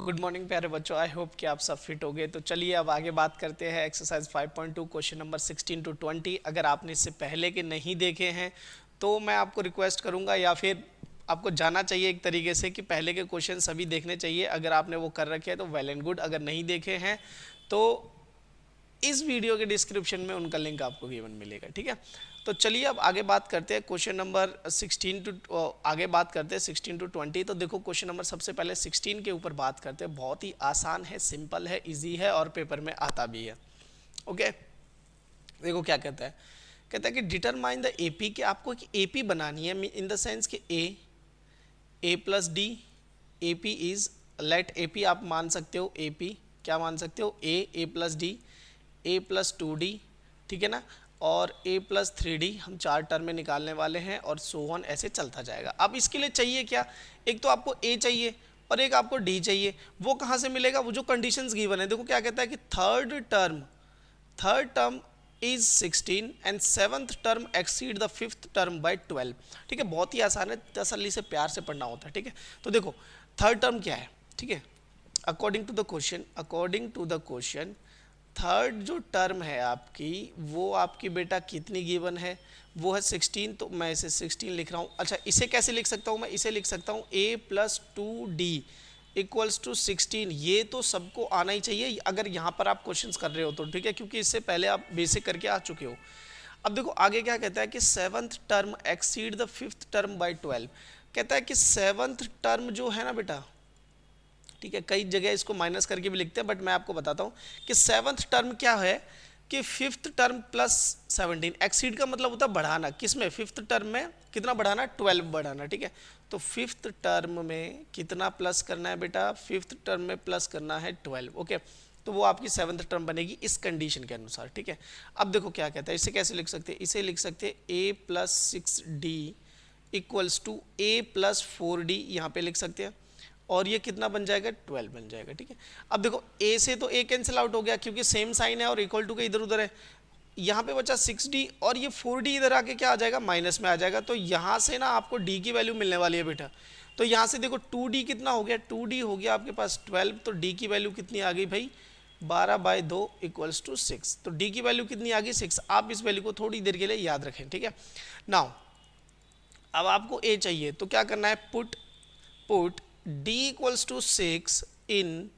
Good morning प्यारे बच्चों, I hope कि आप सब फिट हो गए। तो चलिए अब आगे बात करते हैं एक्सरसाइज 5.2 क्वेश्चन नंबर 16 टू 20। अगर आपने इससे पहले के नहीं देखे हैं तो मैं आपको रिक्वेस्ट करूंगा, या फिर आपको जाना चाहिए एक तरीके से कि पहले के क्वेश्चन सभी देखने चाहिए। अगर आपने वो कर रखे हैं तो वेल एंड गुड, अगर नहीं देखे हैं तो इस वीडियो के डिस्क्रिप्शन में उनका लिंक आपको गिवन मिलेगा, ठीक है। तो चलिए अब आगे बात करते हैं क्वेश्चन नंबर 16 टू आगे बात करते हैं 16 टू 20। तो देखो क्वेश्चन नंबर सबसे पहले 16 के ऊपर बात करते हैं। बहुत ही आसान है, सिंपल है, इजी है और पेपर में आता भी है। ओके, देखो क्या कहता है। कहता है कि डिटरमाइन द एपी, कि आपको एक एपी बनानी है इन द सेंस कि a plus d, AP is, let AP आप मान सकते हो, एपी क्या मान सकते हो, a plus d, a plus 2d, ठीक है ना, और a प्लस 3d हम चार टर्म में निकालने वाले हैं और सो ऑन ऐसे चलता जाएगा। अब इसके लिए चाहिए क्या, एक तो आपको a चाहिए और एक आपको d चाहिए। वो कहाँ से मिलेगा, वो जो कंडीशंस गिवन है। देखो क्या कहता है कि third term is 16 and seventh term exceed the fifth term by 12। ठीक है, बहुत ही आसान है, तसल्ली से प्यार से पढ़ना होता है, ठीक है। तो देखो थर्ड टर्म क्या है, ठीक है, according to the question third जो टर्म है आपकी, वो आपकी बेटा कितनी गिवन है, वो है 16। तो मैं इसे 16 लिख रहा हूँ। अच्छा, इसे कैसे लिख सकता हूँ, मैं इसे लिख सकता हूँ a plus 2d equals to 16। ये तो सबको आना ही चाहिए अगर यहाँ पर आप क्वेश्चंस कर रहे हो तो, ठीक है, क्योंकि इससे पहले आप बेसिक करके आ चुके हो। अब देखो आगे क्या कहता है कि seventh term exceed the fifth term by 12। कहता है कि सेवंथ टर्म जो है ना बेटा, ठीक है, कई जगह इसको माइनस करके भी लिखते हैं, बट मैं आपको बताता हूँ कि सेवंथ टर्म क्या है कि फिफ्थ टर्म प्लस 17। एक्सीड का मतलब होता है बढ़ाना, किसमें, फिफ्थ टर्म में कितना बढ़ाना, 12 बढ़ाना, ठीक है। तो फिफ्थ टर्म में कितना प्लस करना है बेटा, फिफ्थ टर्म में प्लस करना है 12। ओके, तो वो आपकी सेवंथ टर्म बनेगी इस कंडीशन के अनुसार, ठीक है। अब देखो क्या कहता है, इसे कैसे लिख सकते हैं, इसे लिख सकते हैं a plus 6d equals to a plus 4d, यहाँ पे लिख सकते हैं, और ये कितना बन जाएगा, 12 बन जाएगा, ठीक है। अब देखो a से तो a कैंसिल आउट हो गया क्योंकि सेम साइन है और इक्वल टू के इधर उधर है। यहाँ पे बचा 6d और ये 4d इधर आके क्या आ जाएगा, माइनस में आ जाएगा। तो यहाँ से ना आपको d की वैल्यू मिलने वाली है बेटा। तो यहाँ से देखो 2d कितना हो गया, 2d हो गया आपके पास 12। तो d की वैल्यू कितनी आ गई भाई, 12/2 इक्वल्स टू 6। तो d की वैल्यू कितनी आ गई, 6। आप इस वैल्यू को थोड़ी देर के लिए याद रखें, ठीक है। नाउ अब आपको a चाहिए तो क्या करना है, put d equals to 6 in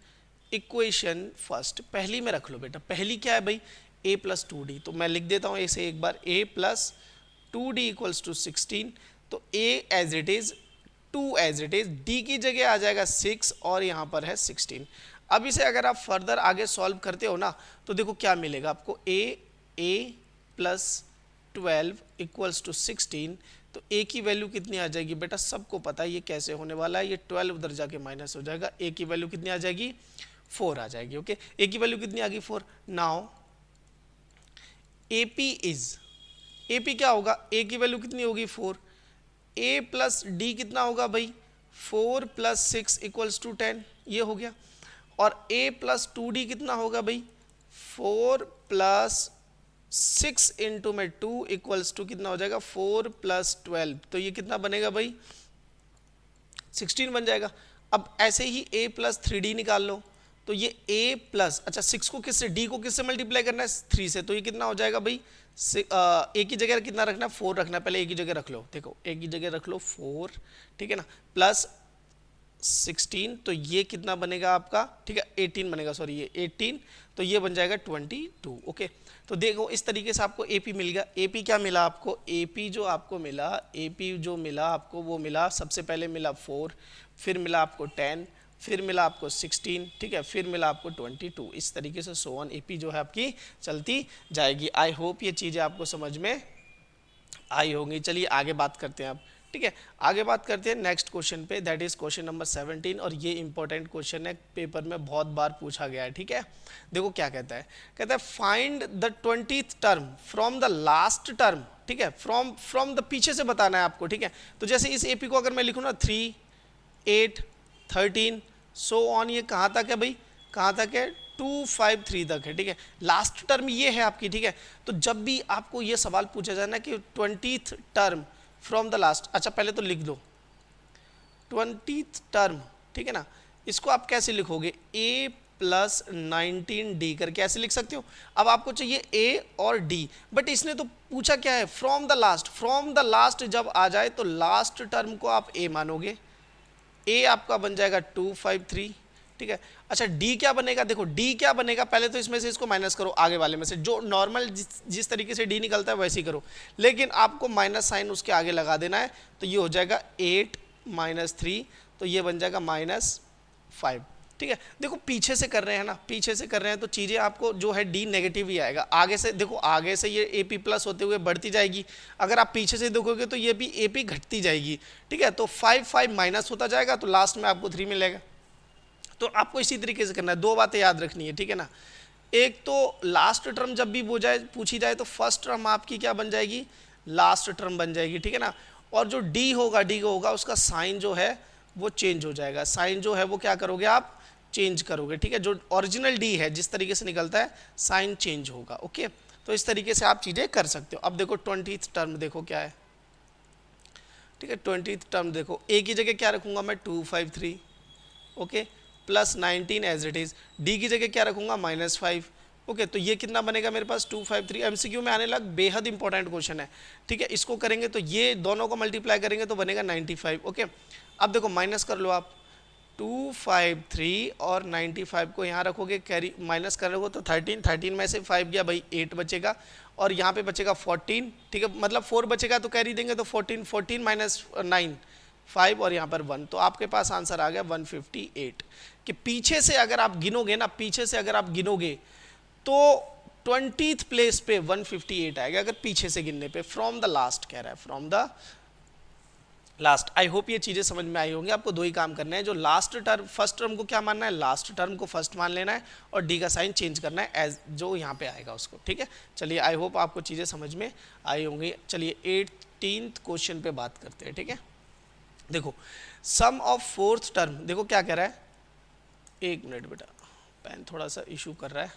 equation first, पहली में रख लो बेटा। पहली क्या है भाई, a प्लस 2d। तो मैं लिख देता हूँ ऐसे एक बार, a plus 2d equals to 16। तो a as it is, 2 as it is, d की जगह आ जाएगा 6 और यहाँ पर है 16। अब इसे अगर आप फर्दर आगे सॉल्व करते हो ना तो देखो क्या मिलेगा आपको, a प्लस 12 इक्वल्स टू 16। तो a की वैल्यू कितनी आ जाएगी बेटा, सबको पता है ये कैसे होने वाला है, ये 12 उधर जाके माइनस हो जाएगा, a की वैल्यू कितनी आ जाएगी, 4 आ जाएगी। ओके, a की वैल्यू कितनी आ गई, 4। नाउ AP क्या होगा, a की वैल्यू कितनी होगी, 4। a प्लस d कितना होगा भाई, 4 प्लस 6 इक्वल्स टू 10, ये हो गया। और a प्लस 2d कितना होगा भाई, 4 प्लस 6 इंटू में 2 इक्वल्स टू कितना हो जाएगा, 4 प्लस 12। तो ये कितना बनेगा भाई, 16 बन जाएगा। अब ऐसे ही a प्लस 3d निकाल लो। तो ये a प्लस, अच्छा 6 को किससे, d को किससे मल्टीप्लाई करना है, 3 से। तो ये कितना हो जाएगा भाई, a की जगह कितना रखना है, 4 रखना है। पहले a की जगह रख लो, देखो a की जगह रख लो 4, ठीक है ना, प्लस 16। तो ये कितना बनेगा आपका, ठीक है, 18 बनेगा, सॉरी ये 18। तो ये बन जाएगा 22। ओके, तो देखो इस तरीके से आपको AP मिल गया। AP क्या मिला आपको, AP जो आपको मिला, AP जो मिला आपको वो मिला, सबसे पहले मिला 4, फिर मिला आपको 10, फिर मिला आपको 16, ठीक है, फिर मिला आपको 22। इस तरीके से सो ऑन AP जो है आपकी चलती जाएगी। आई होप ये चीज़ें आपको समझ में आई होंगी। चलिए आगे बात करते हैं अब, ठीक है। आगे बात करते हैं नेक्स्ट क्वेश्चन पे, दैट इज क्वेश्चन नंबर 17। और ये इंपॉर्टेंट क्वेश्चन है, पेपर में बहुत बार पूछा गया है, ठीक है। देखो क्या कहता है, कहता है find the 20th term from the last term, ठीक है, फ्रॉम द पीछे से बताना है आपको, ठीक है। तो जैसे इस AP को अगर मैं लिखूँ ना 3, 8, 13 सो ऑन, ये कहाँ तक है भाई, कहाँ तक है, 2, 5, 3 तक है, ठीक है। लास्ट टर्म ये है आपकी, ठीक है। तो जब भी आपको ये सवाल पूछा जाए ना कि 20th term from the last, अच्छा पहले तो लिख दो 20th टर्म, ठीक है ना, इसको आप कैसे लिखोगे, a प्लस 19d करके ऐसे लिख सकते हो। अब आपको चाहिए a और d, बट इसने तो पूछा क्या है, from the last. From the last जब आ जाए तो लास्ट टर्म को आप a मानोगे, a आपका बन जाएगा 253, ठीक है। अच्छा d क्या बनेगा, देखो d क्या बनेगा, पहले तो इसमें से इसको माइनस करो, आगे वाले में से जो नॉर्मल जिस तरीके से d निकलता है वैसे ही करो, लेकिन आपको माइनस साइन उसके आगे लगा देना है, तो ये हो जाएगा 8 माइनस 3, तो ये बन जाएगा -5, ठीक है। देखो पीछे से कर रहे हैं ना, पीछे से कर रहे हैं तो चीज़ें आपको जो है d नेगेटिव ही आएगा, आगे से देखो, आगे से ये AP प्लस होते हुए बढ़ती जाएगी, अगर आप पीछे से देखोगे तो ये भी AP घटती जाएगी, ठीक है। तो 5 माइनस होता जाएगा, तो लास्ट में आपको 3 मिलेगा। तो आपको इसी तरीके से करना है, दो बातें याद रखनी है, ठीक है ना। एक तो लास्ट टर्म जब भी पूछी जाए तो फर्स्ट टर्म आपकी क्या बन जाएगी, लास्ट टर्म बन जाएगी, ठीक है ना। और जो d होगा उसका साइन जो है वो चेंज हो जाएगा, साइन जो है वो क्या करोगे आप, चेंज करोगे, ठीक है। जो ओरिजिनल d है जिस तरीके से निकलता है साइन चेंज होगा, ओके। तो इस तरीके से आप चीज़ें कर सकते हो। अब देखो 20th टर्म देखो क्या है, ठीक है। 20th टर्म देखो, a की जगह क्या रखूंगा मैं, 253, okay, plus 19 as it is, d की जगह क्या रखूंगा, -5, ओके। तो ये कितना बनेगा मेरे पास 253, MCQ में आने लग, बेहद इंपॉर्टेंट क्वेश्चन है, ठीक है। इसको करेंगे तो ये दोनों को मल्टीप्लाई करेंगे तो बनेगा 95, ओके। अब देखो माइनस कर लो आप, 253 और 95 को यहाँ रखोगे, कैरी माइनस कर रहे तो 13 में से 5 गया भाई, 8 बचेगा, और यहाँ पे बचेगा 14, ठीक है, मतलब 4 बचेगा तो कैरी देंगे तो 14 माइनस 9 5, और यहाँ पर 1, तो आपके पास आंसर आ गया 158। कि पीछे से अगर आप गिनोगे ना, पीछे से अगर आप गिनोगे तो 20th प्लेस पे 158 आएगा, अगर पीछे से गिनने पे। फ्रॉम द लास्ट कह रहा है, from the last. I hope ये चीज़ें समझ में आई होंगी। आपको दो ही काम करना है, जो लास्ट टर्म, फर्स्ट टर्म को क्या मानना है, लास्ट टर्म को फर्स्ट मान लेना है, और डी का साइन चेंज करना है एज जो यहाँ पे आएगा उसको, ठीक है। चलिए आई होप आपको चीज़ें समझ में आई होंगी। चलिए 18th क्वेश्चन पे बात करते हैं, ठीक है। देखो सम ऑफ फोर्थ टर्म, देखो क्या कह रहा है, एक मिनट बेटा, पेन थोड़ा सा इशू कर रहा है,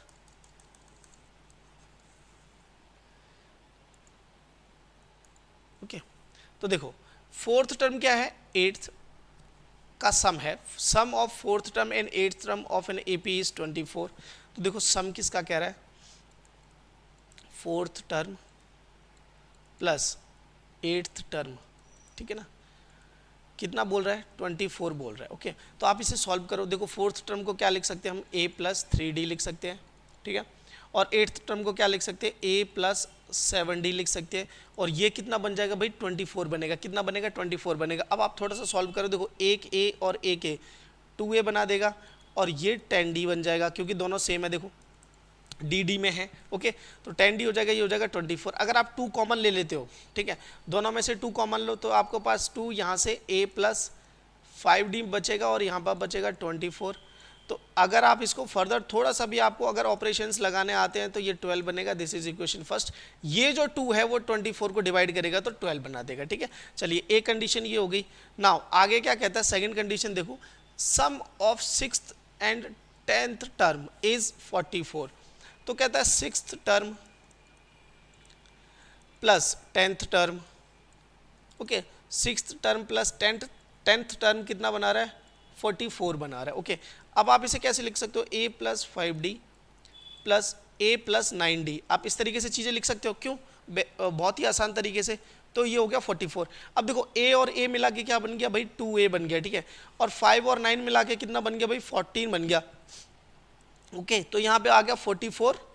ओके। तो देखो फोर्थ टर्म क्या है, 8th का सम है, sum of fourth term and 8th term of an AP is 24। तो देखो सम किसका कह रहा है, fourth term plus 8th term, ठीक है ना। कितना बोल रहा है, 24 बोल रहा है, ओके। तो आप इसे सॉल्व करो। देखो फोर्थ टर्म को क्या लिख सकते हैं हम, a प्लस 3d लिख सकते हैं, ठीक है। और 8th टर्म को क्या लिख सकते हैं, a प्लस 7d लिख सकते हैं, और ये कितना बन जाएगा भाई, 24 बनेगा। कितना बनेगा, 24 बनेगा। अब आप थोड़ा सा सॉल्व करो, देखो एक a और एक a 2a बना देगा, और ये 10d बन जाएगा, क्योंकि दोनों सेम है, देखो डी में है, ओके। तो 10d हो जाएगा, ये हो जाएगा 24। अगर आप 2 कॉमन ले लेते हो, ठीक है, दोनों में से 2 कॉमन लो, तो आपको पास 2 यहाँ से a प्लस 5d बचेगा, और यहाँ पर बचेगा 24। तो अगर आप इसको फर्दर थोड़ा सा भी आपको अगर ऑपरेशंस लगाने आते हैं तो ये 12 बनेगा। This is equation first. ये जो 2 है वो 24 को डिवाइड करेगा तो 12 बना देगा, ठीक है। चलिए एक कंडीशन ये हो गई। नाउ आगे क्या कहता है, सेकंड कंडीशन देखो, sum of 6th and 10th term is 44। तो कहता है 6th term plus 10th term, okay. 6th term plus 10th term कितना बना रहा है, 44 बना रहा है, ओके। अब आप इसे कैसे लिख सकते हो, a plus 5d plus a plus 9d, आप इस तरीके से चीज़ें लिख सकते हो। क्यों, बहुत ही आसान तरीके से। तो ये हो गया 44। अब देखो a और a मिला के क्या बन गया भाई, 2a बन गया, ठीक है। और 5 और 9 मिला के कितना बन गया भाई, 14 बन गया, ओके। तो यहाँ पे आ गया 44,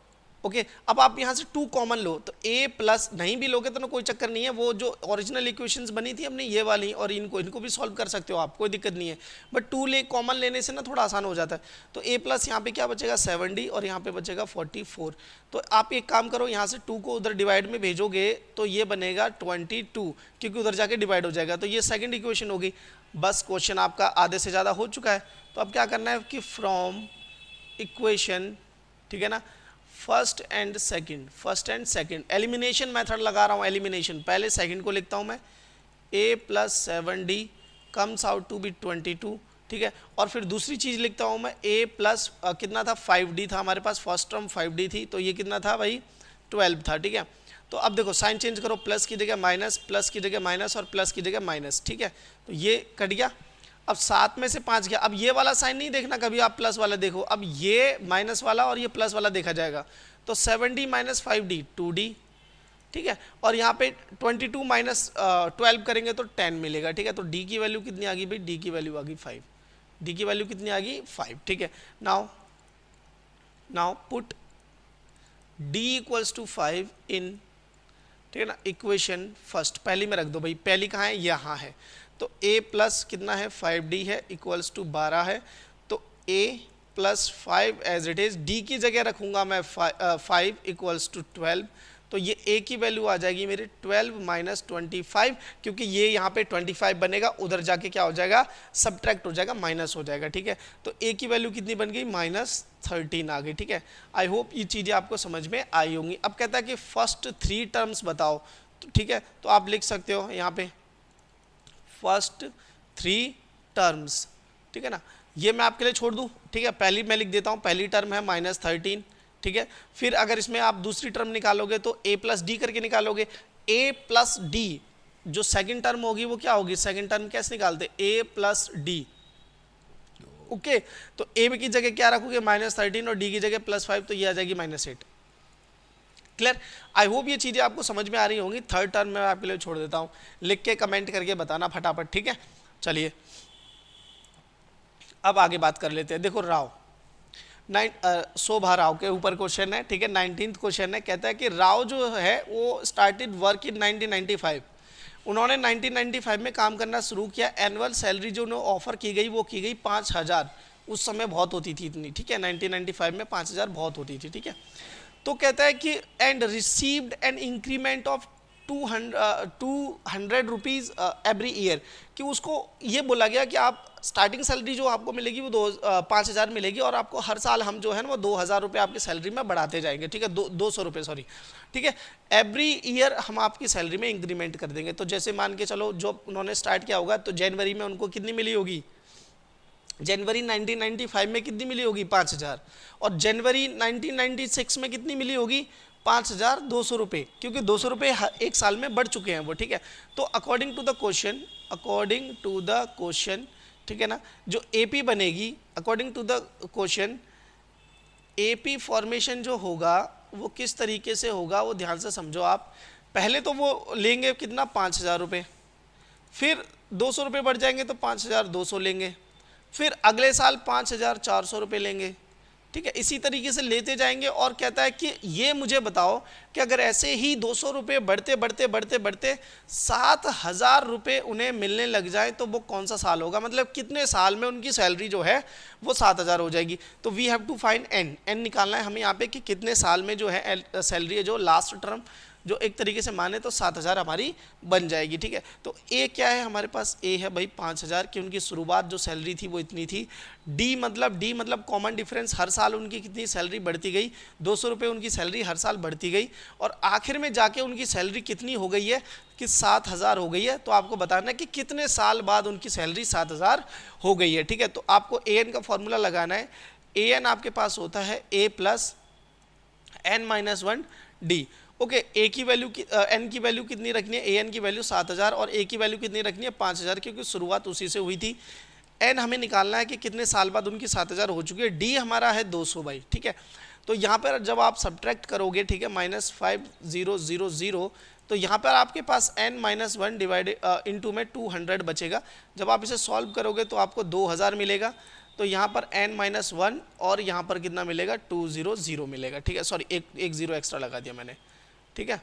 ओके। अब आप यहाँ से 2 कॉमन लो, तो a प्लस नहीं भी लोगे तो कोई चक्कर नहीं है, वो जो ओरिजिनल इक्वेशंस बनी थी हमने ये वाली, और इनको भी सॉल्व कर सकते हो आप, कोई दिक्कत नहीं है। बट 2 कॉमन लेने से ना थोड़ा आसान हो जाता है। तो a प्लस यहाँ पे क्या बचेगा 7d, और यहाँ पे बचेगा 44। तो आप एक काम करो, यहाँ से 2 को उधर डिवाइड में भेजोगे तो ये बनेगा 22, क्योंकि उधर जाके डिवाइड हो जाएगा। तो ये सेकेंड इक्वेशन होगी। बस क्वेश्चन आपका आधे से ज़्यादा हो चुका है। तो अब क्या करना है कि फ्रॉम इक्वेशन, ठीक है ना, first and second elimination method लगा रहा हूँ। एलिमिनेशन, पहले सेकंड को लिखता हूँ मैं, a plus 7d comes out to be 22, ठीक है। और फिर दूसरी चीज़ लिखता हूँ मैं, a प्लस कितना था, 5d था हमारे पास, फर्स्ट टर्म 5d थी, तो ये कितना था भाई, 12 था, ठीक है। तो अब देखो साइन चेंज करो, प्लस की जगह माइनस, प्लस की जगह माइनस, और प्लस की जगह माइनस, ठीक है। तो ये कट गया। अब 7 में से 5 गया, अब ये वाला साइन नहीं देखना कभी, आप प्लस वाला देखो, अब ये माइनस वाला और ये प्लस वाला देखा जाएगा, तो 7d माइनस 5d 2d, ठीक है, और यहाँ पे 22 माइनस 12 करेंगे तो 10 मिलेगा, ठीक है, तो d की वैल्यू कितनी आ गई भाई, d की वैल्यू आ गई 5, d की वैल्यू कितनी आ गई 5, ठीक है। Now put d equals to 5 in, ठीक है ना, इक्वेशन फर्स्ट, पहली में रख दो भाई, पहली कहाँ है, यहाँ है, तो a प्लस कितना है 5d है इक्वल्स टू 12 है, तो a plus 5 as it is, d की जगह रखूंगा मैं 5 इक्वल्स टू 12, तो ये a की वैल्यू आ जाएगी मेरी 12 माइनस 25, क्योंकि ये यहाँ पे 25 बनेगा, उधर जाके क्या हो जाएगा, सब्ट्रैक्ट हो जाएगा, माइनस हो जाएगा, ठीक है, तो a की वैल्यू कितनी बन गई -13 आ गई, ठीक है। आई होप ये चीज़ें आपको समझ में आई होंगी। अब कहता है कि फर्स्ट 3 टर्म्स बताओ, तो ठीक है, तो आप लिख सकते हो यहाँ पे फर्स्ट 3 टर्म्स, ठीक है ना, ये मैं आपके लिए छोड़ दूँ, ठीक है, पहली मैं लिख देता हूँ, पहली टर्म है -13, ठीक है, फिर अगर इसमें आप दूसरी टर्म निकालोगे तो a प्लस डी करके निकालोगे, a प्लस डी जो सेकंड टर्म होगी वो क्या होगी, सेकंड टर्म कैसे निकालते, a प्लस डी, ओके, तो a की जगह क्या रखोगे -13 और d की जगह +5, तो ये आ जाएगी -8, क्लियर। आई होप ये चीज़ें आपको समझ में आ रही होंगी। थर्ड टर्म मैं आपके लिए छोड़ देता हूँ, लिख के कमेंट करके बताना फटाफट, ठीक है। चलिए अब आगे बात कर लेते हैं। देखो राव शोभा राव के ऊपर क्वेश्चन है, ठीक है, 19th क्वेश्चन है, कहता है कि राव जो है वो स्टार्टेड वर्क इन 1995, उन्होंने 1995 में काम करना शुरू किया। एनुअल सैलरी जो उन्हें ऑफर की गई वो की गई 5000, उस समय बहुत होती थी इतनी, ठीक है, 1995 में 5000 बहुत होती थी, ठीक है। तो कहता है कि and received an increment of 200 rupees every year, कि उसको ये बोला गया कि आप स्टार्टिंग सैलरी जो आपको मिलेगी वो 5000 मिलेगी, और आपको हर साल हम जो है ना वो 2000 रुपये आपकी सैलरी में बढ़ाते जाएंगे, ठीक है, 200 रुपये सॉरी, ठीक है, एवरी ईयर हम आपकी सैलरी में इंक्रीमेंट कर देंगे। तो जैसे मान के चलो जो उन्होंने स्टार्ट किया होगा, तो जनवरी में उनको कितनी मिली होगी, जनवरी 1995 में कितनी मिली होगी 5000, और जनवरी 1996 में कितनी मिली होगी 5200 रुपये, क्योंकि 200 रुपये एक साल में बढ़ चुके हैं वो, ठीक है। तो अकॉर्डिंग टू द क्वेश्चन, ठीक है ना, जो एपी बनेगी according to the question, AP formation जो होगा वो किस तरीके से होगा, वो ध्यान से समझो आप। पहले तो वो लेंगे कितना 5000 रुपये, फिर 200 रुपये बढ़ जाएंगे तो 5200 लेंगे, फिर अगले साल 5400 रुपये लेंगे, ठीक है, इसी तरीके से लेते जाएंगे। और कहता है कि ये मुझे बताओ कि अगर ऐसे ही 200 रुपये बढ़ते बढ़ते बढ़ते बढ़ते 7000 रुपये उन्हें मिलने लग जाए तो वो कौन सा साल होगा, मतलब कितने साल में उनकी सैलरी जो है वो 7000 हो जाएगी। तो we have to find n निकालना है हमें यहाँ पे कि कितने साल में जो है सैलरी है जो लास्ट टर्म जो एक तरीके से माने तो 7000 हमारी बन जाएगी, ठीक है। तो ए क्या है हमारे पास, ए है भाई 5000 की उनकी शुरुआत जो सैलरी थी वो इतनी थी। डी मतलब कॉमन डिफरेंस, हर साल उनकी कितनी सैलरी बढ़ती गई, 200 रुपये उनकी सैलरी हर साल बढ़ती गई, और आखिर में जाके उनकी सैलरी कितनी हो गई है कि 7000 हो गई है। तो आपको बताना है कि कितने साल बाद उनकी सैलरी 7000 हो गई है, ठीक है। तो आपको ए एन का फॉर्मूला लगाना है, ए एन आपके पास होता है a plus n minus 1 d, okay. A की वैल्यू एन की वैल्यू कितनी रखनी है, ए एन की वैल्यू 7000 और ए की वैल्यू कितनी रखनी है 5000, क्योंकि शुरुआत उसी से हुई थी। एन हमें निकालना है कि कितने साल बाद उनकी 7000 हो चुकी है। डी हमारा है 200 बाई, ठीक है। तो यहाँ पर जब आप सब्ट्रैक्ट करोगे, ठीक है, -5000, तो यहाँ पर आपके पास n माइनस 1 डिवाइड इंटू में 200 बचेगा। जब आप इसे सॉल्व करोगे तो आपको 2000 मिलेगा। तो यहाँ पर n माइनस 1 और यहाँ पर कितना मिलेगा 200 मिलेगा, ठीक है, सॉरी एक जीरो एक्स्ट्रा लगा दिया मैंने, ठीक है,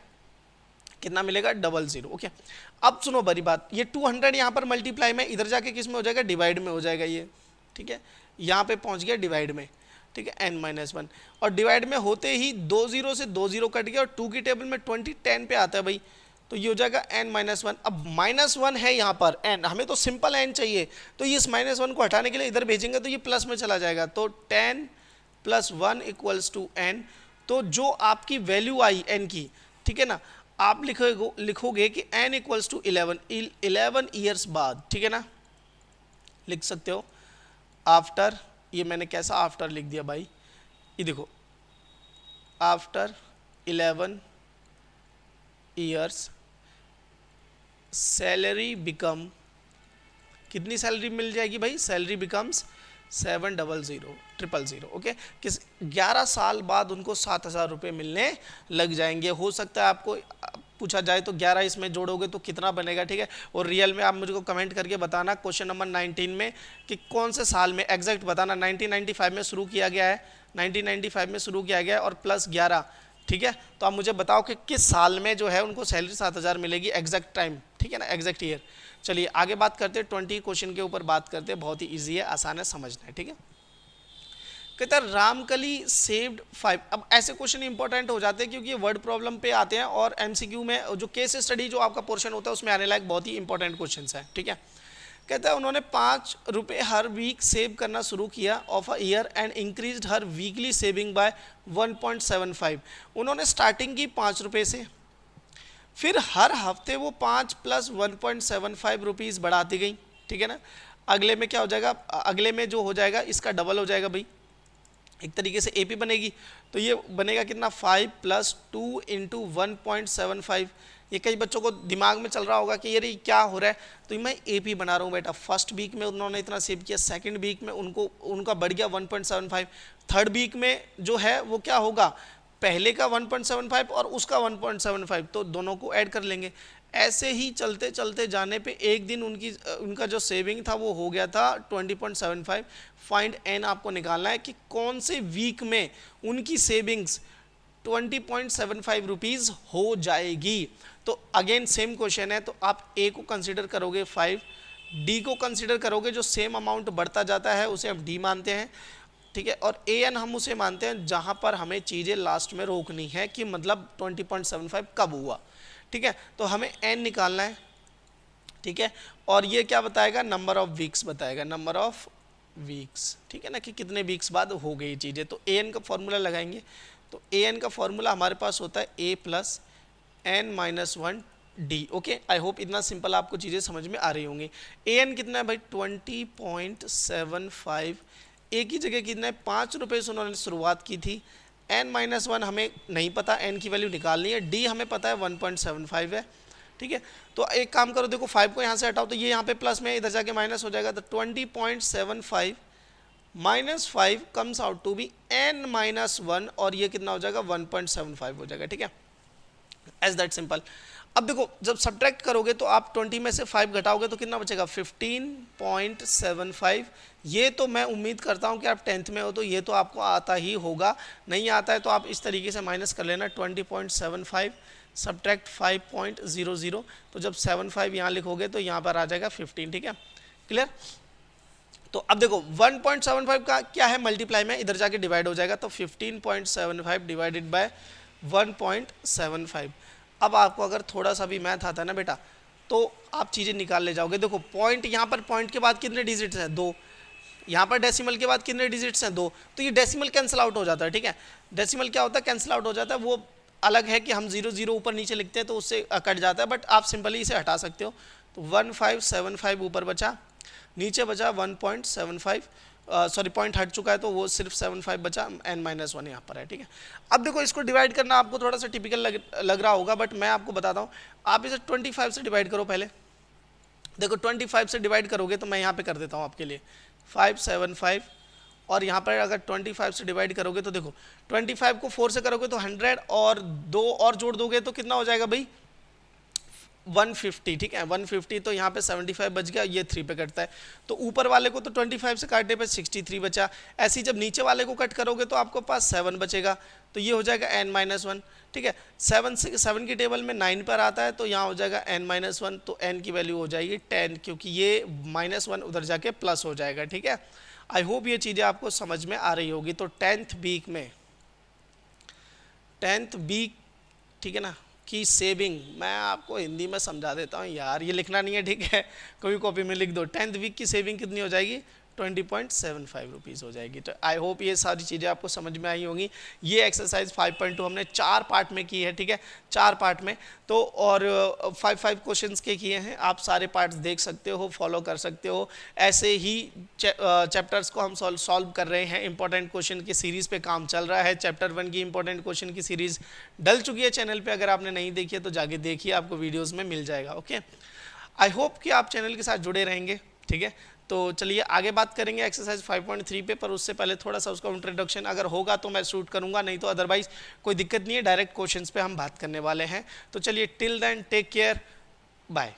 कितना मिलेगा 00, ओके। अब सुनो बड़ी बात, ये 200 यहाँ पर मल्टीप्लाई में, इधर जाके किस में हो जाएगा, डिवाइड में हो जाएगा ये, ठीक है, यहाँ पे पहुँच गया डिवाइड में, ठीक है, n माइनस 1, और डिवाइड में होते ही 20 से 20 कट गया और 2 की टेबल में 20 10 पे आता है भाई, तो ये हो जाएगा n माइनस 1। अब -1 है यहाँ पर n, हमें तो सिंपल n चाहिए, तो ये इस -1 को हटाने के लिए इधर भेजेंगे तो ये प्लस में चला जाएगा, तो 10 + 1 = n। तो जो आपकी वैल्यू आई n की, ठीक है ना, आप लिखोगे कि n = 11 ईयर्स बाद, ठीक है ना, लिख सकते हो आफ्टर, ये मैंने कैसा आफ्टर लिख दिया भाई, ये देखो आफ्टर 11 ईयर्स सैलरी बिकम कितनी सैलरी मिल जाएगी भाई, सैलरी बिकम्स 700,000 ओके। किस 11 साल बाद उनको 7,000 रुपये मिलने लग जाएंगे। हो सकता है आपको पूछा जाए तो 11 इसमें जोड़ोगे तो कितना बनेगा, ठीक है। और रियल में आप मुझको कमेंट करके बताना क्वेश्चन नंबर 19 में कि कौन से साल में, एग्जैक्ट बताना। 1995 में शुरू किया गया है, 1995 में शुरू किया गया है और प्लस 11, ठीक है। तो आप मुझे बताओ कि किस साल में जो है उनको सैलरी 7,000 मिलेगी, एग्जैक्ट टाइम, ठीक है ना, एग्जैक्ट ईयर। चलिए आगे बात करते हैं, 20 क्वेश्चन के ऊपर बात करते हैं, बहुत ही ईजी है, आसान है, समझना है, ठीक है। कहता है रामकली सेव्ड 5। अब ऐसे क्वेश्चन इंपॉर्टेंट हो जाते हैं क्योंकि ये वर्ड प्रॉब्लम पे आते हैं और एमसीक्यू में जो केस स्टडी जो आपका पोर्शन होता है उसमें आने लायक बहुत ही इंपॉर्टेंट क्वेश्चन है, ठीक है। कहता है उन्होंने 5 रुपये हर वीक सेव करना शुरू किया of a year and increased her weekly saving by 1.75। उन्होंने स्टार्टिंग की 5 रुपये से, फिर हर हफ्ते वो 5 प्लस 1.75 रुपीज़ बढ़ाती गई, ठीक है ना। अगले में क्या हो जाएगा, अगले में जो हो जाएगा इसका डबल हो जाएगा भाई, एक तरीके से एपी बनेगी। तो ये बनेगा कितना, 5 + 2 × 1.75। ये कई बच्चों को दिमाग में चल रहा होगा कि ये क्या हो रहा है, तो मैं एपी बना रहा हूँ बेटा। फर्स्ट वीक में उन्होंने इतना सेव किया, सेकंड वीक में उनका बढ़ गया 1.75, थर्ड वीक में जो है वो क्या होगा, पहले का 1.75 और उसका 1.75, तो दोनों को ऐड कर लेंगे। ऐसे ही चलते चलते जाने पे एक दिन उनका जो सेविंग था वो हो गया था 20.75। फाइंड एन आपको निकालना है कि कौन से वीक में उनकी सेविंग्स 20.75 रुपीज़ हो जाएगी। तो अगेन सेम क्वेश्चन है, तो आप ए को कंसिडर करोगे 5, डी को कंसिडर करोगे, जो सेम अमाउंट बढ़ता जाता है उसे हम डी मानते हैं, ठीक है। और ए एन हम उसे मानते हैं जहां पर हमें चीज़ें लास्ट में रोकनी है कि मतलब 20.75 कब हुआ, ठीक है। तो हमें एन निकालना है, ठीक है। और ये क्या बताएगा, नंबर ऑफ वीक्स बताएगा, नंबर ऑफ वीक्स, ठीक है ना, कि कितने वीक्स बाद हो गई चीज़ें। तो ए एन का फॉर्मूला लगाएंगे, तो ए एन का फॉर्मूला हमारे पास होता है ए + n-1 D, okay. I hope इतना सिंपल आपको चीज़ें समझ में आ रही होंगी। ए एन कितना है भाई, 20.75। ए की जगह कितना है, 5 रुपये से उन्होंने शुरुआत की थी। n-1 हमें नहीं पता, n की वैल्यू निकालनी है। डी हमें पता है 1.75 है, ठीक है। तो एक काम करो, देखो 5 को यहाँ से हटाओ तो ये यहाँ पे प्लस में, इधर जाके माइनस हो जाएगा। तो 20.75 - 5 comes out to B n-1 और ये कितना हो जाएगा, 1.75 हो जाएगा, ठीक है। As that simple. अब देखो जब सब्ट्रैक्ट करोगे तो आप 20 में से 5 घटाओगे तो कितना बचेगा, 15.75। ये तो मैं उम्मीद करता हूँ कि आप 10th में हो तो ये तो आपको आता ही होगा, नहीं आता है तो आप इस तरीके से माइनस कर लेना। 20.75 सब्ट्रैक्ट 5.00, तो जब 75 यहाँ लिखोगे तो यहाँ पर आ जाएगा 15, ठीक है, क्लियर। तो अब देखो 1.75 का क्या है, मल्टीप्लाई में इधर जाके डिवाइड हो जाएगा, तो 15.75 डिवाइडेड बाय 1.75। अब आपको अगर थोड़ा सा भी मैथ आता है ना बेटा तो आप चीज़ें निकाल ले जाओगे। देखो पॉइंट, यहाँ पर पॉइंट के बाद कितने डिजिट्स हैं, 2। यहाँ पर डेसिमल के बाद कितने डिजिट्स हैं, 2। तो ये डेसिमल कैंसिल आउट हो जाता है, ठीक है। डेसिमल क्या होता है, कैंसिल आउट हो जाता है। वो अलग है कि हम 0 ऊपर नीचे लिखते हैं तो उससे कट जाता है, बट आप सिंपली इसे हटा सकते हो। तो 1575 ऊपर बचा, नीचे बचा 1.75, सॉरी पॉइंट हट चुका है तो वो सिर्फ 75 बचा, n-1 यहाँ पर है, ठीक है। अब देखो इसको डिवाइड करना आपको थोड़ा सा टिपिकल लग रहा होगा, बट मैं आपको बताता हूँ। आप इसे 25 से डिवाइड करो पहले। देखो 25 से डिवाइड करोगे तो मैं यहाँ पे कर देता हूँ आपके लिए 575, और यहाँ पर अगर 25 से डिवाइड करोगे तो देखो 25 को 4 से करोगे तो 100 और 2 और जोड़ दोगे तो कितना हो जाएगा भाई, 150, ठीक है, 150। तो यहाँ पे 75 बच गया, ये 3 पे कटता है। तो ऊपर वाले को तो 25 से काटने पे 63 बचा। ऐसे ही जब नीचे वाले को कट करोगे तो आपको पास 7 बचेगा, तो ये हो जाएगा n-1, ठीक है। 7 की टेबल में 9 पर आता है तो यहाँ हो जाएगा n-1, तो n की वैल्यू हो जाएगी 10, क्योंकि ये -1 उधर जाके प्लस हो जाएगा, ठीक है। आई होप ये चीज़ें आपको समझ में आ रही होगी। तो 10th वीक में, 10th वीक, ठीक है ना, की सेविंग मैं आपको हिंदी में समझा देता हूँ यार, ये लिखना नहीं है, ठीक है, कोई कॉपी में लिख दो। 10th वीक की सेविंग कितनी हो जाएगी, 20.75 रुपीज़ हो जाएगी। तो आई होप ये सारी चीज़ें आपको समझ में आई होंगी। ये एक्सरसाइज 5.2 हमने 4 पार्ट में की है, ठीक है, 4 पार्ट में। तो और 5 क्वेश्चंस के किए हैं, आप सारे पार्ट्स देख सकते हो, फॉलो कर सकते हो। ऐसे ही चैप्टर्स को हम सॉल्व कर रहे हैं। इंपॉर्टेंट क्वेश्चन की सीरीज़ पे काम चल रहा है। चैप्टर 1 की इंपॉर्टेंट क्वेश्चन की सीरीज़ डल चुकी है चैनल पर, अगर आपने नहीं देखी है तो जाके देखिए, आपको वीडियोज़ में मिल जाएगा, ओके। आई होप कि आप चैनल के साथ जुड़े रहेंगे, ठीक है। तो चलिए आगे बात करेंगे एक्सरसाइज 5.3 पे, पर उससे पहले थोड़ा सा उसका इंट्रोडक्शन अगर होगा तो मैं शूट करूंगा, नहीं तो अदरवाइज कोई दिक्कत नहीं है, डायरेक्ट क्वेश्चंस पे हम बात करने वाले हैं। तो चलिए till then take care, bye.